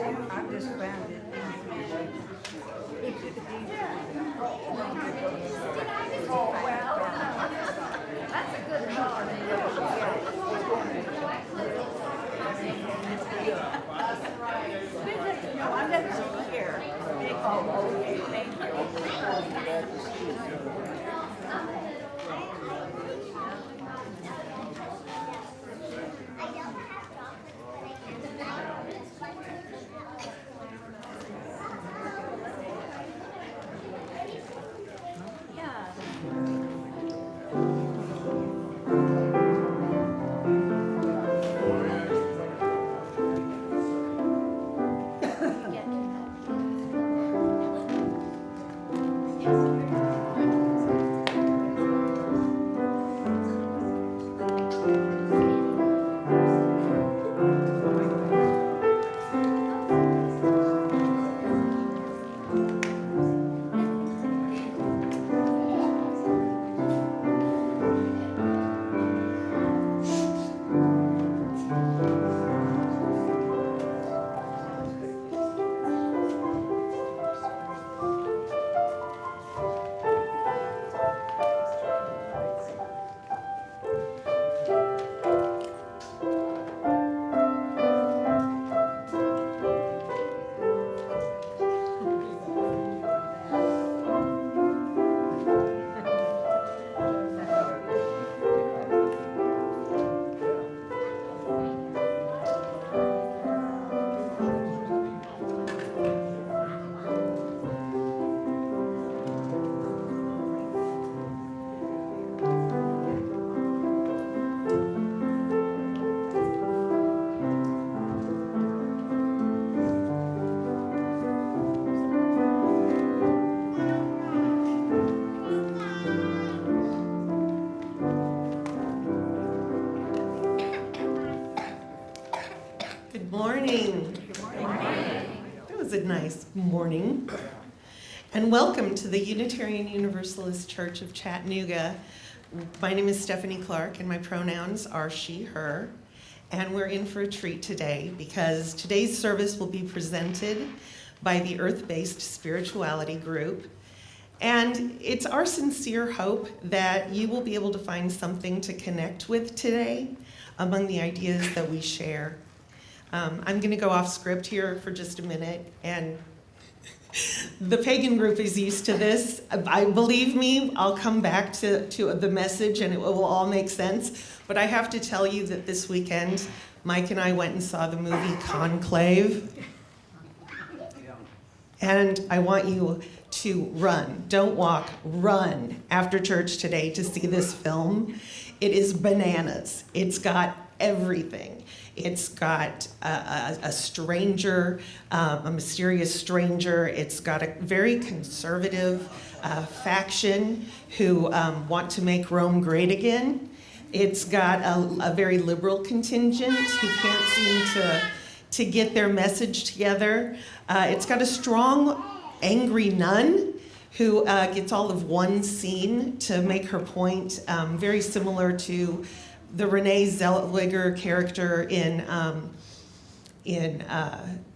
I just found it. That's a good card. No, I'm never here. Oh, okay, thank you. Good morning. It was a nice morning. And welcome to the Unitarian Universalist Church of Chattanooga. My name is Stephanie Clark, and my pronouns are she, her. And we're in for a treat today because today's service will be presented by the Earth-Based Spirituality Group. And it's our sincere hope that you will be able to find something to connect with today among the ideas that we share. I'm going to go off script here for just a minute, and the pagan group is used to this. Believe me, I'll come back to the message and it will all make sense. But I have to tell you that this weekend, Mike and I went and saw the movie Conclave. And I want you to run, don't walk, run after church today to see this film. It is bananas. It's got everything. It's got a stranger, a mysterious stranger. It's got a very conservative faction who want to make Rome great again. It's got a very liberal contingent who can't seem to get their message together. It's got a strong, angry nun who gets all of one scene to make her point, very similar to the Renee Zellweger character in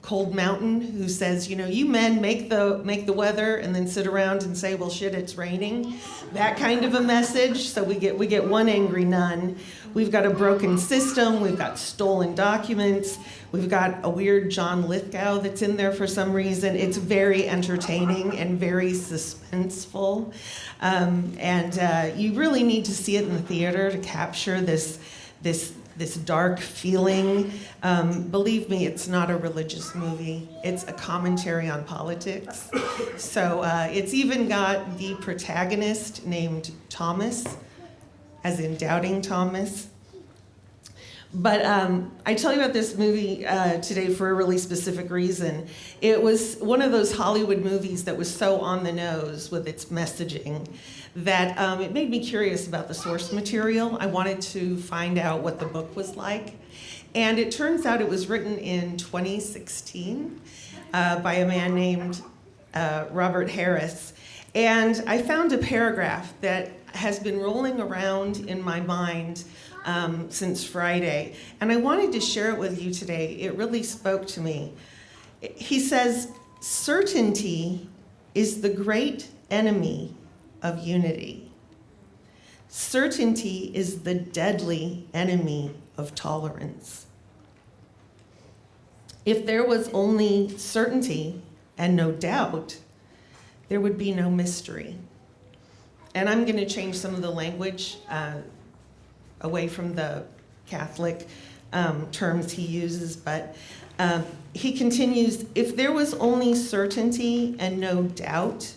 Cold Mountain, who says, you know, you men make the weather and then sit around and say, well, shit, it's raining. That kind of a message. So we get one angry nun. We've got a broken system. We've got stolen documents. We've got a weird John Lithgow that's in there for some reason. It's very entertaining and very suspenseful. And you really need to see it in the theater to capture this dark feeling. Believe me, it's not a religious movie. It's a commentary on politics. So it's even got the protagonist named Thomas, as in Doubting Thomas. But I tell you about this movie today for a really specific reason. It was one of those Hollywood movies that was so on the nose with its messaging that it made me curious about the source material. I wanted to find out what the book was like. And it turns out it was written in 2016 by a man named Robert Harris. And I found a paragraph that has been rolling around in my mind since Friday. And I wanted to share it with you today. It really spoke to me. He says, certainty is the great enemy of unity. Certainty is the deadly enemy of tolerance. If there was only certainty and no doubt, there would be no mystery. And I'm going to change some of the language away from the Catholic terms he uses, but he continues, if there was only certainty and no doubt,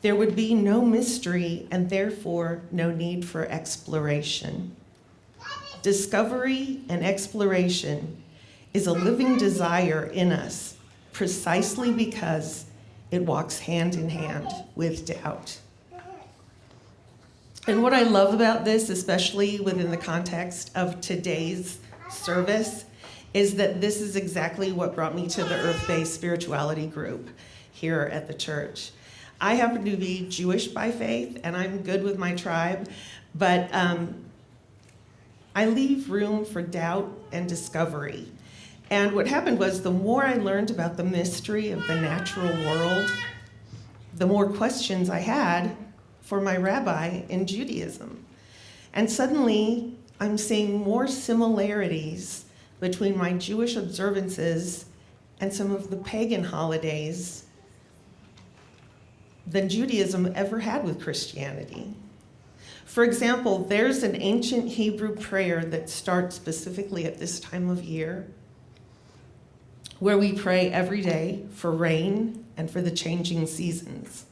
there would be no mystery and therefore no need for exploration. Discovery and exploration is a living desire in us precisely because it walks hand in hand with doubt. And what I love about this, especially within the context of today's service, is that this is exactly what brought me to the Earth-Based Spirituality group here at the church. I happen to be Jewish by faith, and I'm good with my tribe, but I leave room for doubt and discovery. And what happened was, the more I learned about the mystery of the natural world, the more questions I had for my rabbi in Judaism. And suddenly, I'm seeing more similarities between my Jewish observances and some of the pagan holidays than Judaism ever had with Christianity. For example, there's an ancient Hebrew prayer that starts specifically at this time of year, where we pray every day for rain and for the changing seasons.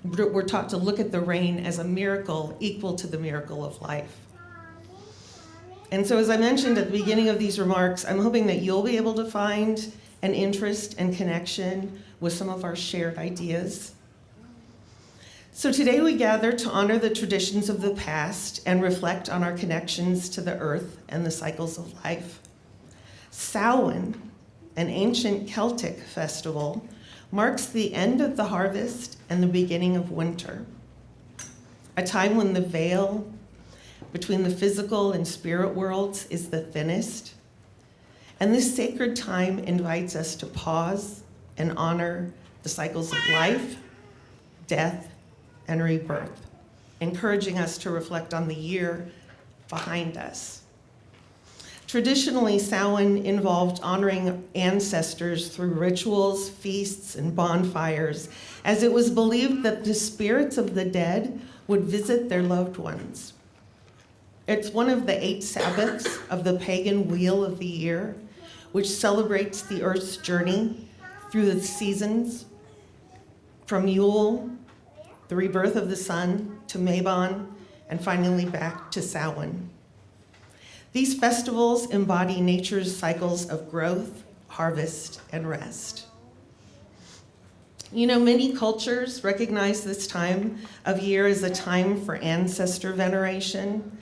We're taught to look at the rain as a miracle equal to the miracle of life. And so, as I mentioned at the beginning of these remarks, I'm hoping that you'll be able to find an interest and connection with some of our shared ideas. So today we gather to honor the traditions of the past and reflect on our connections to the earth and the cycles of life. Samhain, an ancient Celtic festival, marks the end of the harvest and the beginning of winter, a time when the veil between the physical and spirit worlds is the thinnest. And this sacred time invites us to pause and honor the cycles of life, death, and rebirth, encouraging us to reflect on the year behind us. Traditionally, Samhain involved honoring ancestors through rituals, feasts, and bonfires, as it was believed that the spirits of the dead would visit their loved ones. It's one of the 8 Sabbaths of the pagan wheel of the year, which celebrates the earth's journey through the seasons, from Yule, the rebirth of the sun, to Mabon, and finally back to Samhain. These festivals embody nature's cycles of growth, harvest, and rest. You know, many cultures recognize this time of year as a time for ancestor veneration.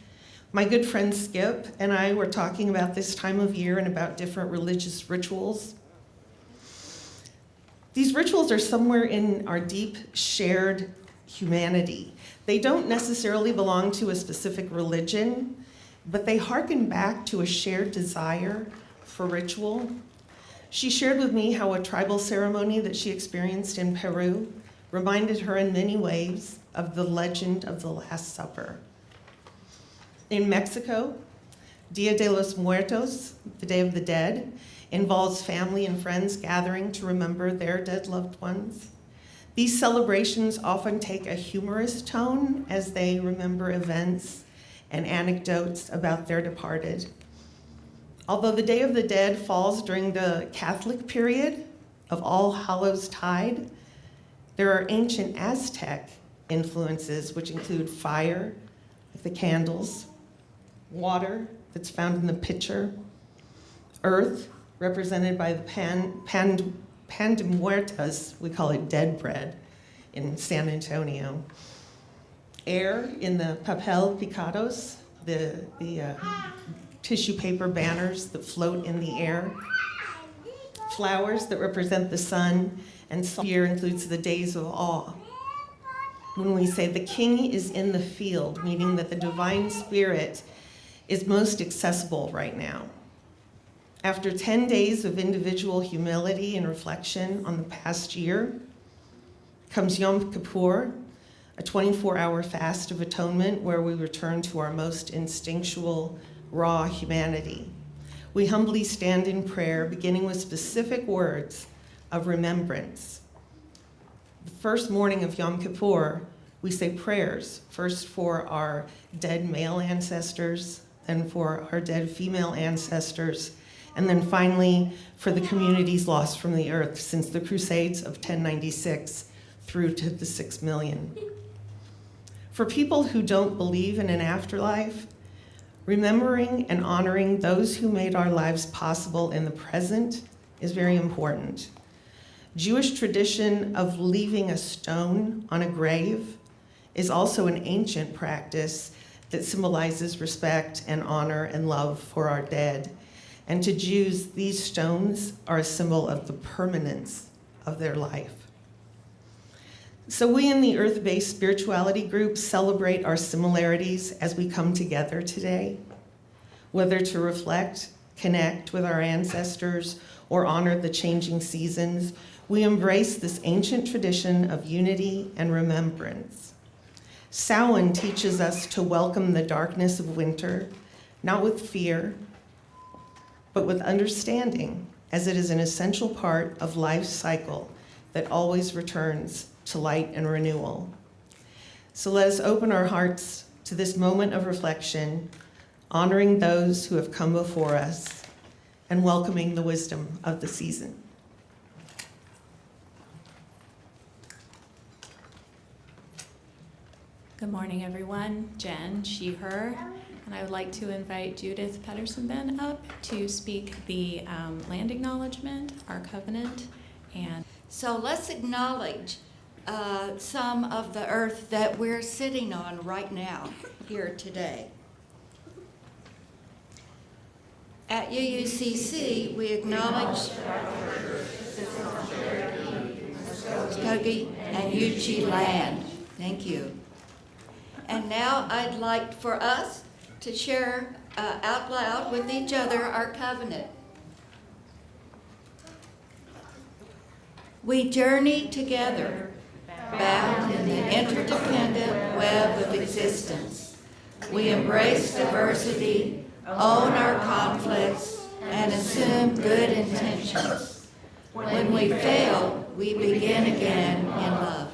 My good friend Skip and I were talking about this time of year and about different religious rituals. These rituals are somewhere in our deep shared humanity. They don't necessarily belong to a specific religion, but they harken back to a shared desire for ritual. She shared with me how a tribal ceremony that she experienced in Peru reminded her in many ways of the legend of the Last Supper. In Mexico, Dia de los Muertos, the Day of the Dead, involves family and friends gathering to remember their dead loved ones. These celebrations often take a humorous tone as they remember events and anecdotes about their departed. Although the Day of the Dead falls during the Catholic period of All Hallows Tide, there are ancient Aztec influences which include fire, like the candles, water that's found in the pitcher, earth, represented by the pan de muertos, we call it dead bread in San Antonio, air in the papel picados, the tissue paper banners that float in the air, flowers that represent the sun, and here includes the days of awe. When we say the king is in the field, meaning that the divine spirit is most accessible right now. After 10 days of individual humility and reflection on the past year comes Yom Kippur, a 24-hour fast of atonement where we return to our most instinctual, raw humanity. We humbly stand in prayer, beginning with specific words of remembrance. The first morning of Yom Kippur, we say prayers, first for our dead male ancestors, then for our dead female ancestors, and then finally for the communities lost from the earth since the Crusades of 1096 through to the 6 million. For people who don't believe in an afterlife, remembering and honoring those who made our lives possible in the present is very important. Jewish tradition of leaving a stone on a grave is also an ancient practice that symbolizes respect and honor and love for our dead. And to Jews, these stones are a symbol of the permanence of their life. So we in the Earth-Based Spirituality Group celebrate our similarities as we come together today, whether to reflect, connect with our ancestors, or honor the changing seasons. We embrace this ancient tradition of unity and remembrance. Samhain teaches us to welcome the darkness of winter, not with fear, but with understanding, as it is an essential part of life's cycle that always returns to light and renewal. So let us open our hearts to this moment of reflection, honoring those who have come before us and welcoming the wisdom of the season. Good morning, everyone. Jen, she, her, and I would like to invite Judith Pedersen then up to speak the land acknowledgement, our covenant, and So let's acknowledge some of the earth that we're sitting on right now, here today. At UUCC, we acknowledge Muskogee and Yuchi land. Thank you. And now I'd like for us to share out loud with each other our covenant. We journey together, bound in the interdependent web of existence. We embrace diversity, own our conflicts, and assume good intentions. When we fail, we begin again in love.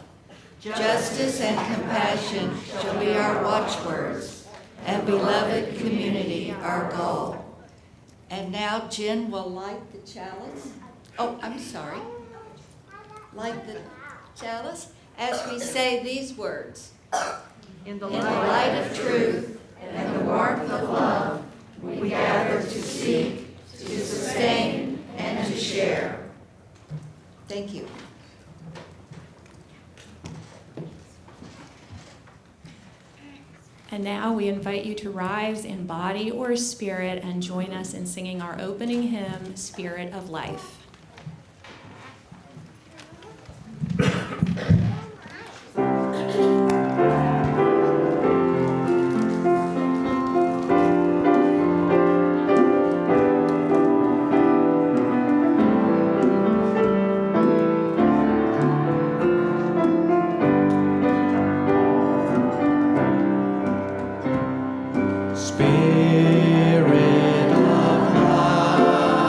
Justice and compassion shall be our watchwords, and beloved community our goal. And now Jen will light the chalice. Oh, I'm sorry. Light the chalice as we say these words. In the light of truth and the warmth of love, we gather to seek, to sustain, and to share. Thank you. And now we invite you to rise in body or spirit and join us in singing our opening hymn, Spirit of Life. Spirit of life,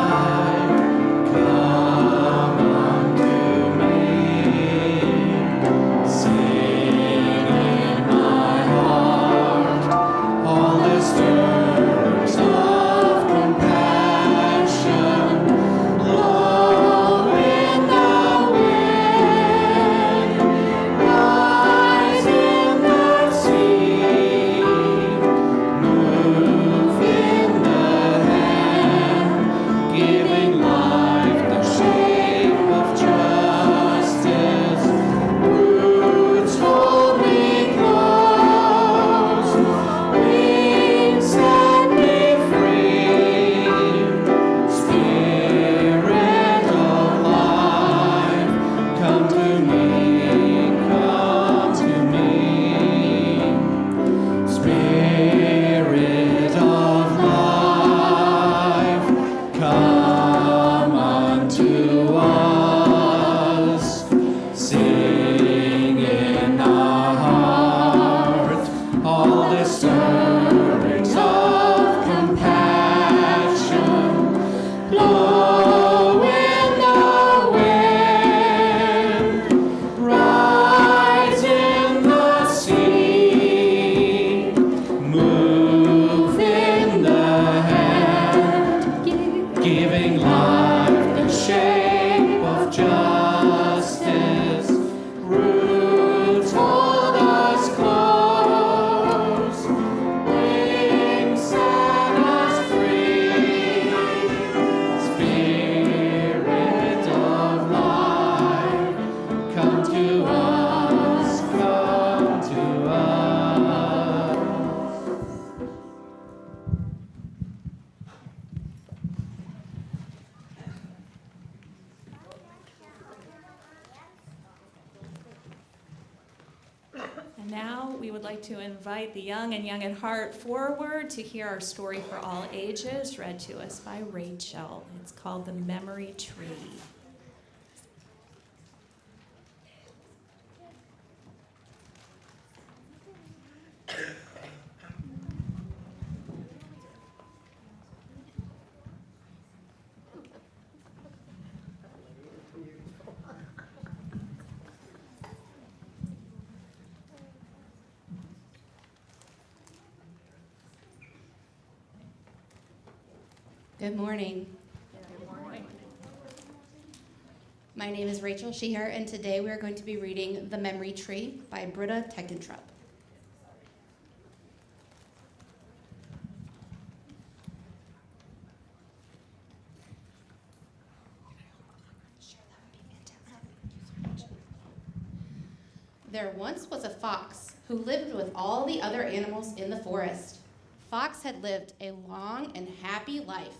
And now we would like to invite the young and young at heart forward to hear our story for all ages, read to us by Rachel. It's called The Memory Tree. Good morning. My name is Rachel Sheeher, and today we are going to be reading The Memory Tree by Britta Teckentrup. There once was a fox who lived with all the other animals in the forest. Fox had lived a long and happy life,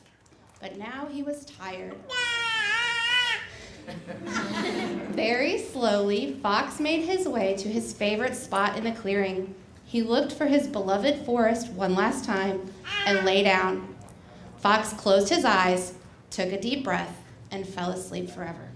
but now he was tired. Very slowly, Fox made his way to his favorite spot in the clearing. He looked for his beloved forest one last time and lay down. Fox closed his eyes, took a deep breath, and fell asleep forever.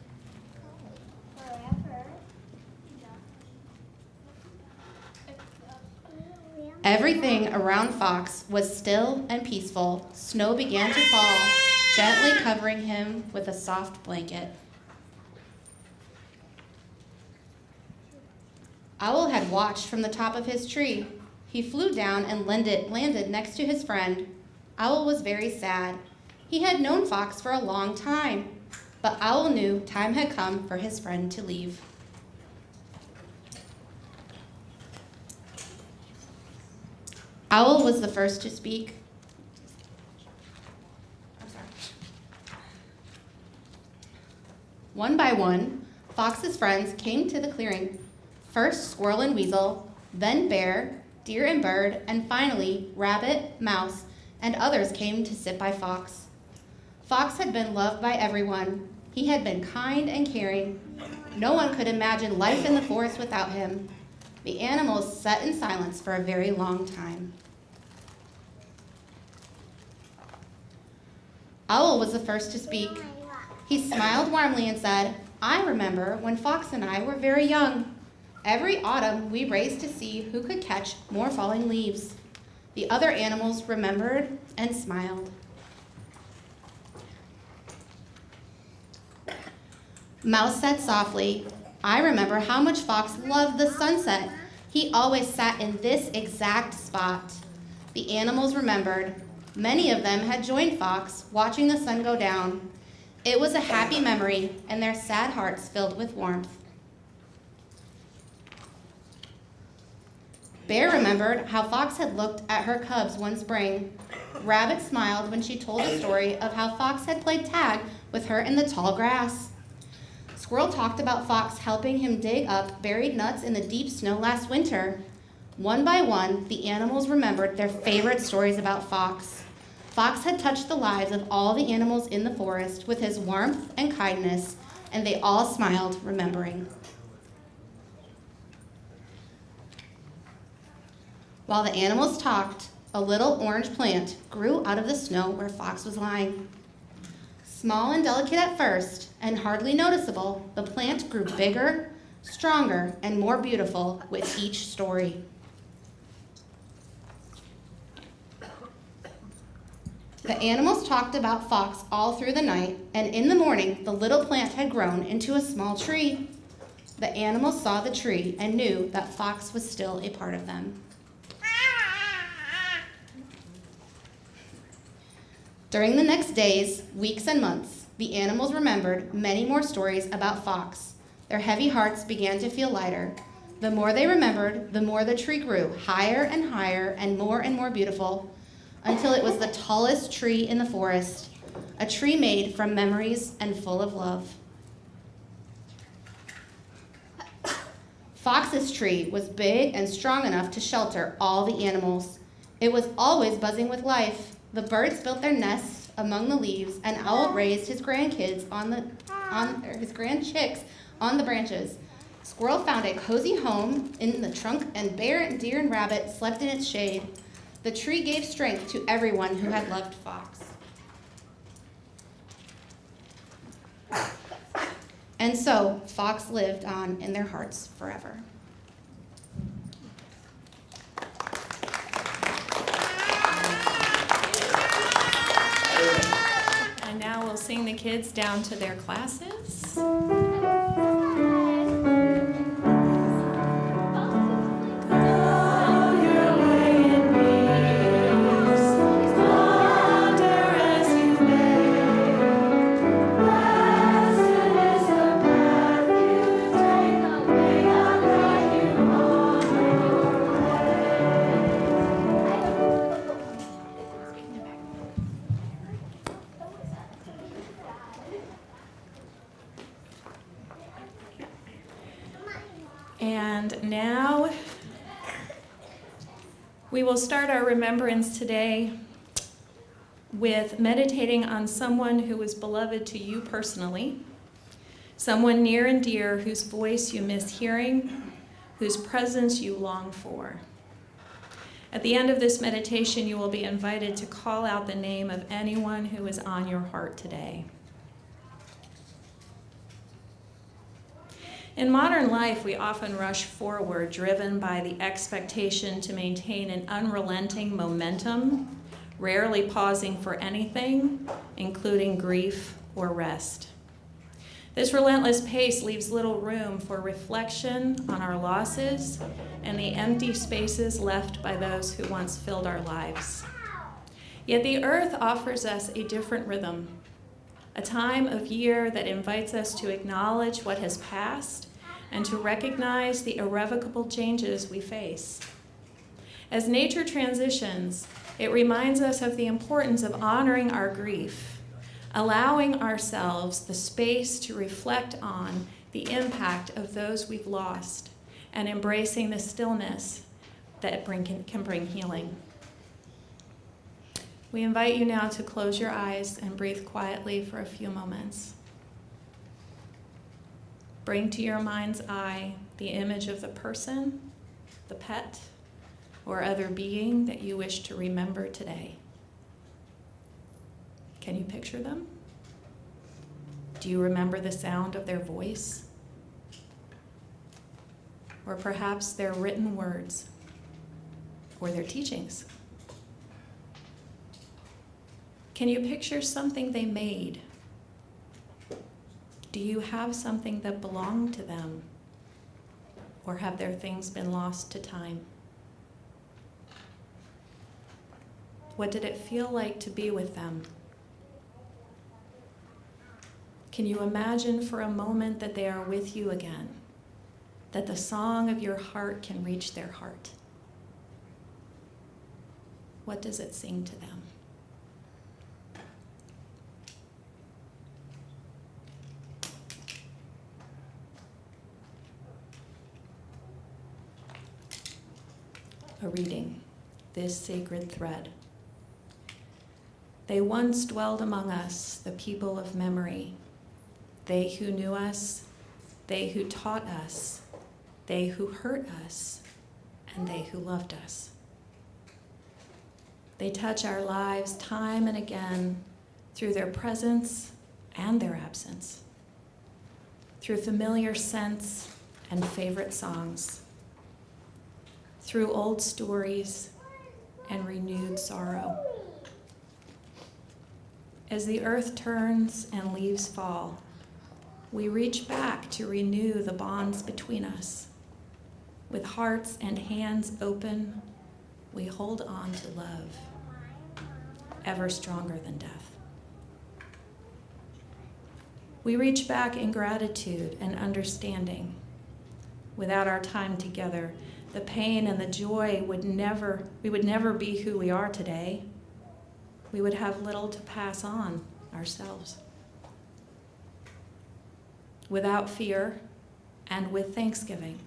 Everything around Fox was still and peaceful. Snow began to fall, gently covering him with a soft blanket. Owl had watched from the top of his tree. He flew down and landed next to his friend. Owl was very sad. He had known Fox for a long time, but Owl knew time had come for his friend to leave. Owl was the first to speak. One by one, Fox's friends came to the clearing. First Squirrel and Weasel, then Bear, Deer and Bird, and finally Rabbit, Mouse, and others came to sit by Fox. Fox had been loved by everyone. He had been kind and caring. No one could imagine life in the forest without him. The animals sat in silence for a very long time. Owl was the first to speak. He smiled warmly and said, "I remember when Fox and I were very young. Every autumn we raced to see who could catch more falling leaves." The other animals remembered and smiled. Mouse said softly, "I remember how much Fox loved the sunset. He always sat in this exact spot." The animals remembered. Many of them had joined Fox, watching the sun go down. It was a happy memory, and their sad hearts filled with warmth. Bear remembered how Fox had looked at her cubs one spring. Rabbit smiled when she told the story of how Fox had played tag with her in the tall grass. Squirrel talked about Fox helping him dig up buried nuts in the deep snow last winter. One by one, the animals remembered their favorite stories about Fox. Fox had touched the lives of all the animals in the forest with his warmth and kindness, and they all smiled, remembering. While the animals talked, a little orange plant grew out of the snow where Fox was lying. Small and delicate at first, and hardly noticeable, the plant grew bigger, stronger, and more beautiful with each story. The animals talked about Fox all through the night, and in the morning, the little plant had grown into a small tree. The animals saw the tree and knew that Fox was still a part of them. During the next days, weeks, and months, the animals remembered many more stories about Fox. Their heavy hearts began to feel lighter. The more they remembered, the more the tree grew, higher and more beautiful, until it was the tallest tree in the forest, a tree made from memories and full of love. Fox's tree was big and strong enough to shelter all the animals. It was always buzzing with life. The birds built their nests among the leaves, and Owl raised his grandchicks on the branches. Squirrel found a cozy home in the trunk, and bear and deer and rabbit slept in its shade. The tree gave strength to everyone who had loved Fox. And so, Fox lived on in their hearts forever. And now we'll sing the kids down to their classes. And now we will start our remembrance today with meditating on someone who was beloved to you personally, someone near and dear whose voice you miss hearing, whose presence you long for. At the end of this meditation, you will be invited to call out the name of anyone who is on your heart today. In modern life, we often rush forward, driven by the expectation to maintain an unrelenting momentum, rarely pausing for anything, including grief or rest. This relentless pace leaves little room for reflection on our losses and the empty spaces left by those who once filled our lives. Yet the earth offers us a different rhythm, a time of year that invites us to acknowledge what has passed and to recognize the irrevocable changes we face. As nature transitions, it reminds us of the importance of honoring our grief, allowing ourselves the space to reflect on the impact of those we've lost, and embracing the stillness that can bring healing. We invite you now to close your eyes and breathe quietly for a few moments. Bring to your mind's eye the image of the person, the pet, or other being that you wish to remember today. Can you picture them? Do you remember the sound of their voice? Or perhaps their written words or their teachings? Can you picture something they made? Do you have something that belonged to them? Or have their things been lost to time? What did it feel like to be with them? Can you imagine for a moment that they are with you again? That the song of your heart can reach their heart? What does it sing to them? A reading, this sacred thread. They once dwelled among us, the people of memory, they who knew us, they who taught us, they who hurt us, and they who loved us. They touch our lives time and again through their presence and their absence, through familiar scents and favorite songs, through old stories and renewed sorrow. As the earth turns and leaves fall, we reach back to renew the bonds between us. With hearts and hands open, we hold on to love, ever stronger than death. We reach back in gratitude and understanding. Without our time together, the pain and the joy we would never be who we are today. We would have little to pass on ourselves. Without fear and with thanksgiving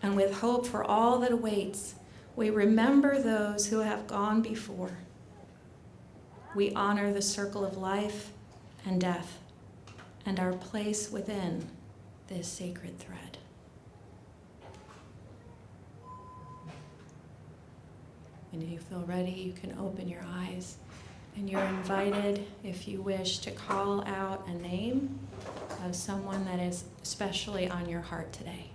and with hope for all that awaits, we remember those who have gone before. We honor the circle of life and death and our place within this sacred thread. And if you feel ready, you can open your eyes. And you're invited, if you wish, to call out a name of someone that is especially on your heart today.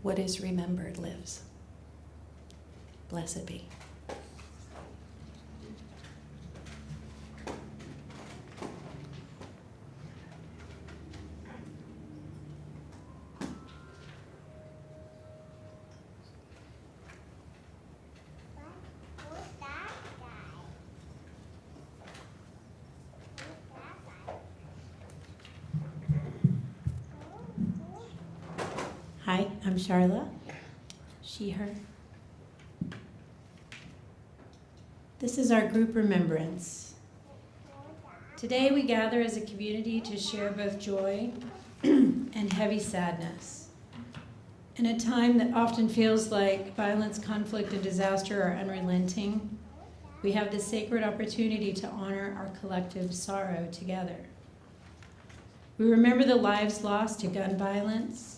What is remembered lives. Blessed be. Hi, I'm Charla. She, her. This is our group remembrance. Today we gather as a community to share both joy and heavy sadness. In a time that often feels like violence, conflict, and disaster are unrelenting, we have the sacred opportunity to honor our collective sorrow together. We remember the lives lost to gun violence,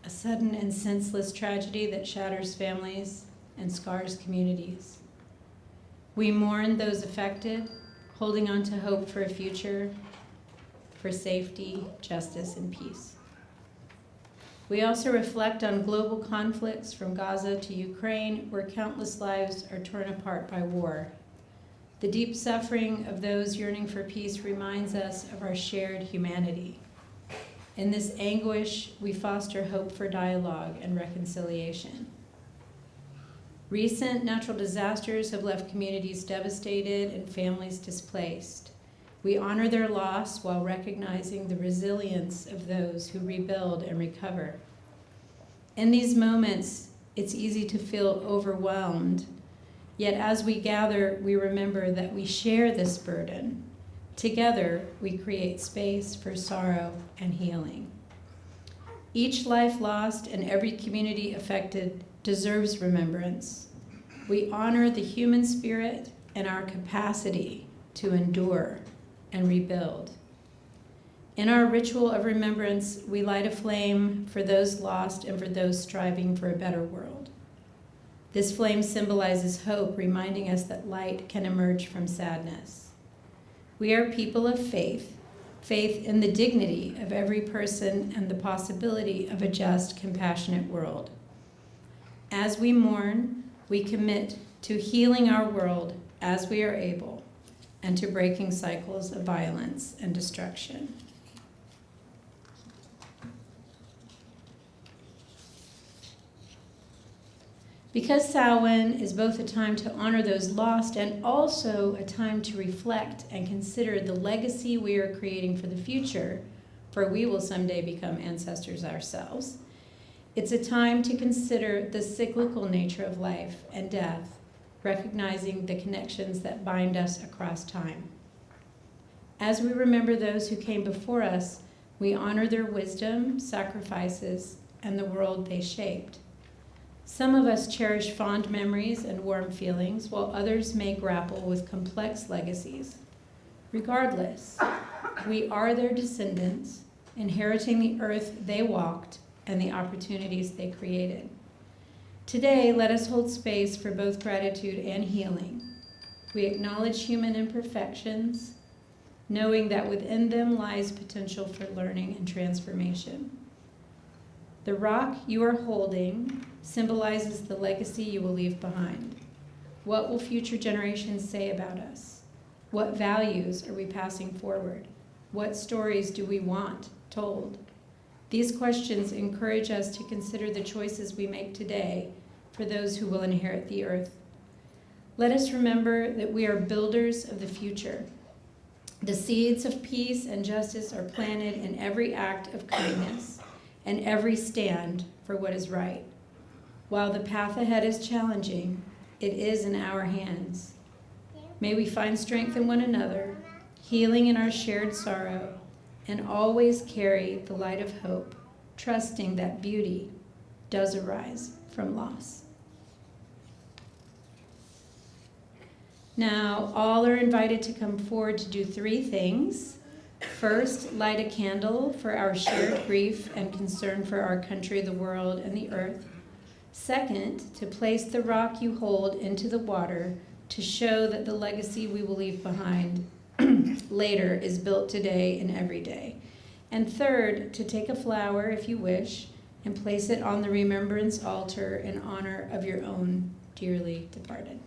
a sudden and senseless tragedy that shatters families and scars communities. We mourn those affected, holding on to hope for a future, for safety, justice, and peace. We also reflect on global conflicts from Gaza to Ukraine, where countless lives are torn apart by war. The deep suffering of those yearning for peace reminds us of our shared humanity. In this anguish, we foster hope for dialogue and reconciliation. Recent natural disasters have left communities devastated and families displaced. We honor their loss while recognizing the resilience of those who rebuild and recover. In these moments, it's easy to feel overwhelmed, yet as we gather, we remember that we share this burden. Together, we create space for sorrow and healing. Each life lost and every community affected deserves remembrance. We honor the human spirit and our capacity to endure and rebuild. In our ritual of remembrance, we light a flame for those lost and for those striving for a better world. This flame symbolizes hope, reminding us that light can emerge from sadness. We are people of faith, faith in the dignity of every person and the possibility of a just, compassionate world. As we mourn, we commit to healing our world as we are able and to breaking cycles of violence and destruction. Because Samhain is both a time to honor those lost and also a time to reflect and consider the legacy we are creating for the future, for we will someday become ancestors ourselves, it's a time to consider the cyclical nature of life and death, recognizing the connections that bind us across time. As we remember those who came before us, we honor their wisdom, sacrifices, and the world they shaped. Some of us cherish fond memories and warm feelings, while others may grapple with complex legacies. Regardless, we are their descendants, inheriting the earth they walked and the opportunities they created. Today, let us hold space for both gratitude and healing. We acknowledge human imperfections, knowing that within them lies potential for learning and transformation. The rock you are holding symbolizes the legacy you will leave behind. What will future generations say about us? What values are we passing forward? What stories do we want told? These questions encourage us to consider the choices we make today for those who will inherit the earth. Let us remember that we are builders of the future. The seeds of peace and justice are planted in every act of kindness and every stand for what is right. While the path ahead is challenging, it is in our hands. May we find strength in one another, healing in our shared sorrow, and always carry the light of hope, trusting that beauty does arise from loss. Now, all are invited to come forward to do 3 things. First, light a candle for our shared grief and concern for our country, the world, and the earth. Second, to place the rock you hold into the water to show that the legacy we will leave behind later is built today and every day. And third, to take a flower, if you wish, and place it on the remembrance altar in honor of your own dearly departed.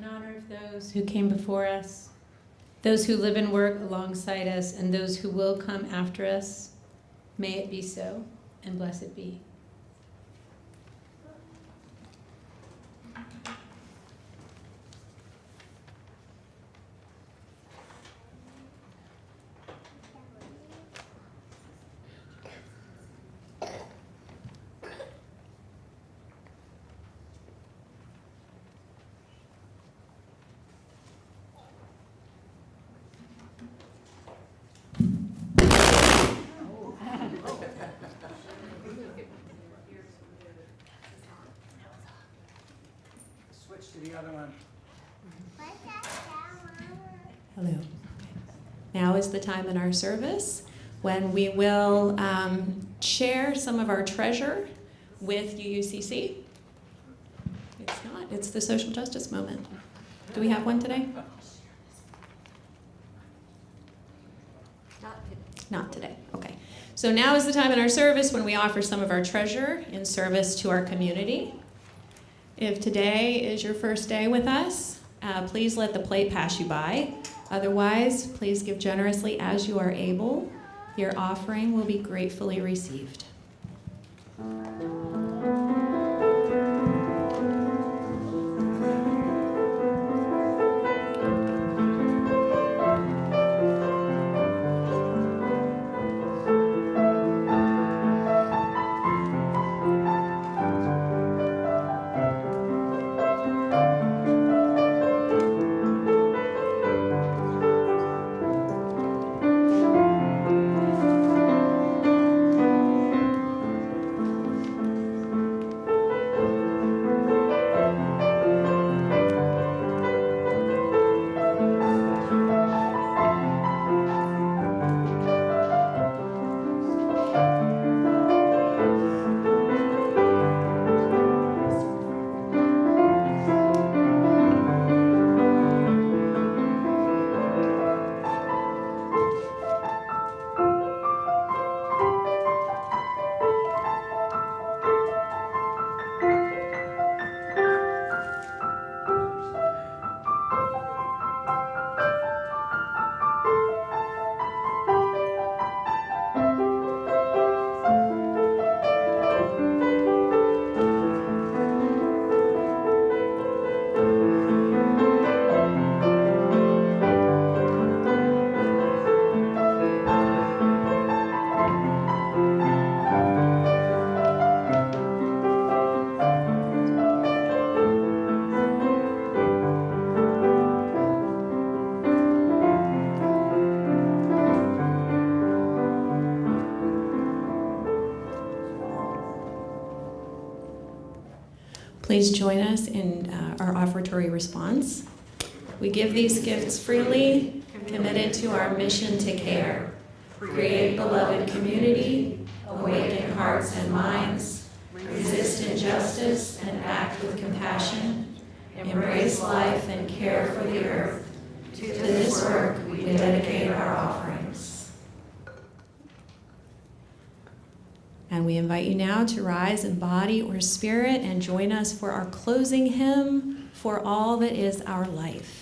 in honor of those who came before us, those who live and work alongside us, and those who will come after us. May it be so, and blessed be. Switch to the other one. Hello. Now is the time in our service when we will share some of our treasure with UUCC. It's not, it's the social justice moment. Do we have one today? Not today, okay. So now is the time in our service when we offer some of our treasure in service to our community. If today is your first day with us, please let the plate pass you by. Otherwise, please give generously as you are able. Your offering will be gratefully received. Please join us in our offertory response. We give these gifts freely, committed to our mission to care, create beloved community, awaken hearts and minds, resist injustice and act with compassion, embrace life and care for the earth. To this work we dedicate our offerings. And we invite you now to rise in body or spirit and join us for our closing hymn, For All That Is Our Life.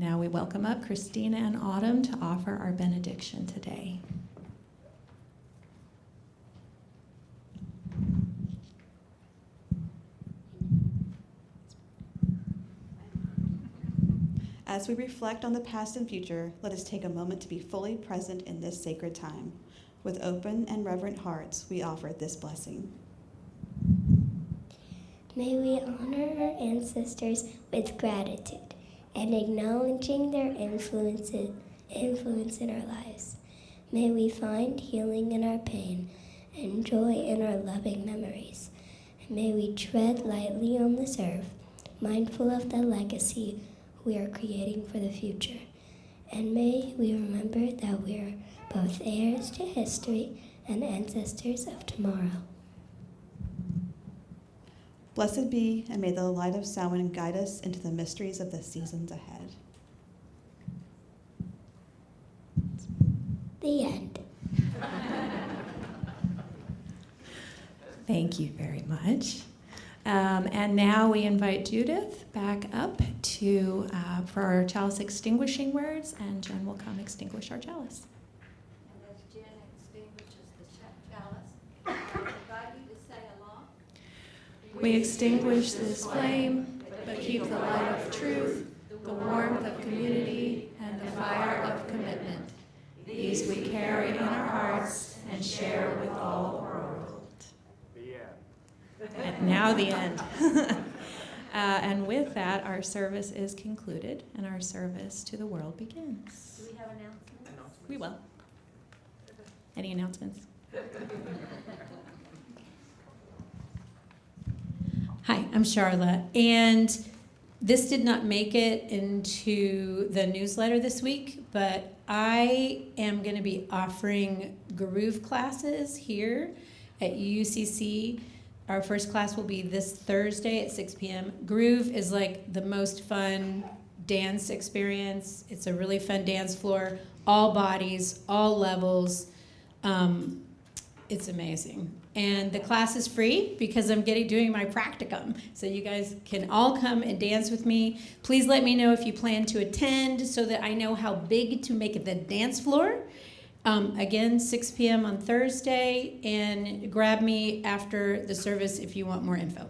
Now we welcome up Christina and Autumn to offer our benediction today. As we reflect on the past and future, let us take a moment to be fully present in this sacred time. With open and reverent hearts, we offer this blessing. May we honor our ancestors with gratitude and acknowledging their influence in our lives. May we find healing in our pain and joy in our loving memories. And may we tread lightly on this earth, mindful of the legacy we are creating for the future. And may we remember that we are both heirs to history and ancestors of tomorrow. Blessed be, and may the light of Samhain guide us into the mysteries of the seasons ahead. The end. Thank you very much. And now we invite Judith back up to for our chalice extinguishing words, and Jen will come extinguish our chalice. And as Jen extinguishes the chalice, I invite you to say along. We extinguish this flame, but keep the light of truth, the warmth of community, and the fire of commitment. These we carry in our hearts and share with all the world. And now the end. And with that, our service is concluded, and our service to the world begins. Do we have announcements? We will. Any announcements? Hi, I'm Charlotte, and this did not make it into the newsletter this week, but I am going to be offering groove classes here at UCC. Our first class will be this Thursday at 6 p.m. Groove is like the most fun dance experience. It's a really fun dance floor, all bodies, all levels. It's amazing. And the class is free because I'm doing my practicum. So you guys can all come and dance with me. Please let me know if you plan to attend so that I know how big to make the dance floor. Again, 6 p.m. on Thursday, and grab me after the service if you want more info.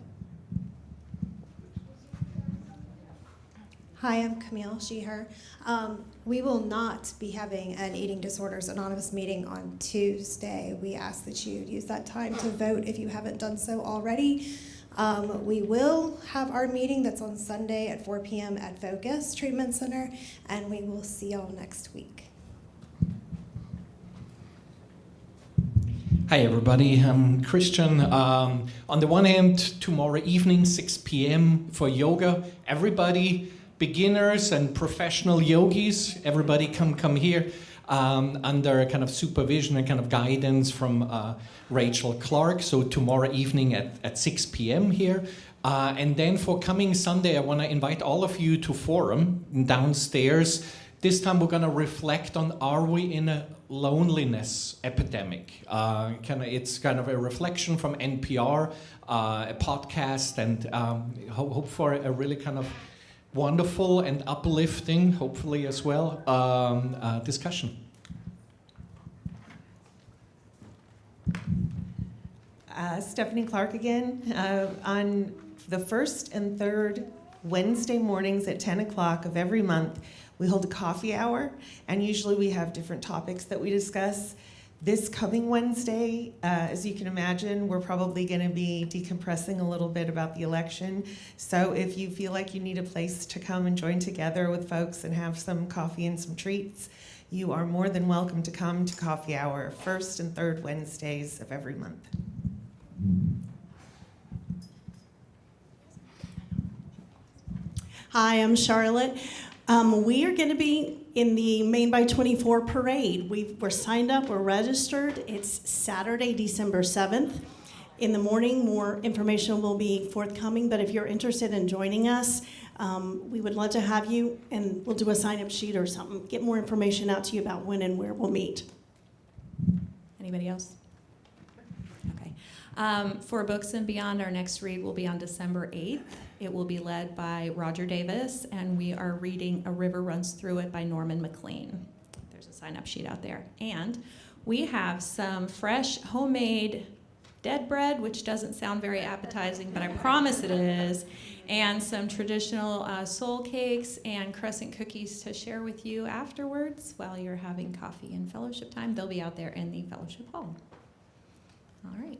Hi, I'm Camille Sheeher. We will not be having an Eating Disorders Anonymous meeting on Tuesday. We ask that you use that time to vote if you haven't done so already. We will have our meeting that's on Sunday at 4 p.m. at Focus Treatment Center, and we will see y'all next week. Hi everybody, I'm Christian. On the one hand, tomorrow evening, 6 p.m. for yoga. Everybody, beginners and professional yogis, everybody come here under kind of supervision and kind of guidance from Rachel Clark. So tomorrow evening at 6 p.m. here. And then for coming Sunday, I want to invite all of you to Forum downstairs. This time we're going to reflect on, are we in a loneliness epidemic? It's kind of a reflection from NPR, a podcast, and hope for a really kind of wonderful and uplifting, hopefully as well, discussion. Stephanie Clark again. On the first and third Wednesday mornings at 10 o'clock of every month, we hold a coffee hour, and usually we have different topics that we discuss. This coming Wednesday, as you can imagine, we're probably going to be decompressing a little bit about the election. So if you feel like you need a place to come and join together with folks and have some coffee and some treats, you are more than welcome to come to coffee hour, first and third Wednesdays of every month. Hi, I'm Charlotte. We are going to be in the Maine by 24 parade. We're signed up, we're registered. It's Saturday, December 7th. In the morning, more information will be forthcoming, but if you're interested in joining us, we would love to have you, and we'll do a sign-up sheet or something, get more information out to you about when and where we'll meet. Anybody else? Okay. For Books and Beyond, our next read will be on December 8th. It will be led by Roger Davis, and we are reading A River Runs Through It by Norman MacLean. There's a sign-up sheet out there. And we have some fresh homemade dead bread, which doesn't sound very appetizing, but I promise it is, and some traditional soul cakes and crescent cookies to share with you afterwards while you're having coffee and fellowship time. They'll be out there in the fellowship hall. All right,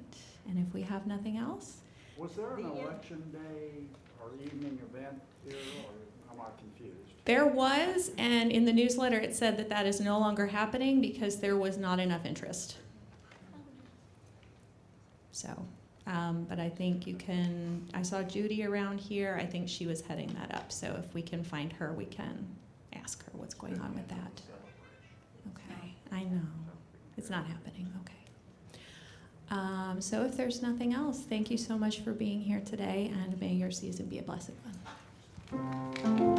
and if we have nothing else? Was there an election day or evening event here, or am I confused? There was, and in the newsletter it said that that is no longer happening because there was not enough interest. So, but I think you can, I saw Judy around here. I think she was heading that up. So if we can find her, we can ask her what's going on with that. Okay, I know. It's not happening, okay. So if there's nothing else, thank you so much for being here today, and may your season be a blessed one.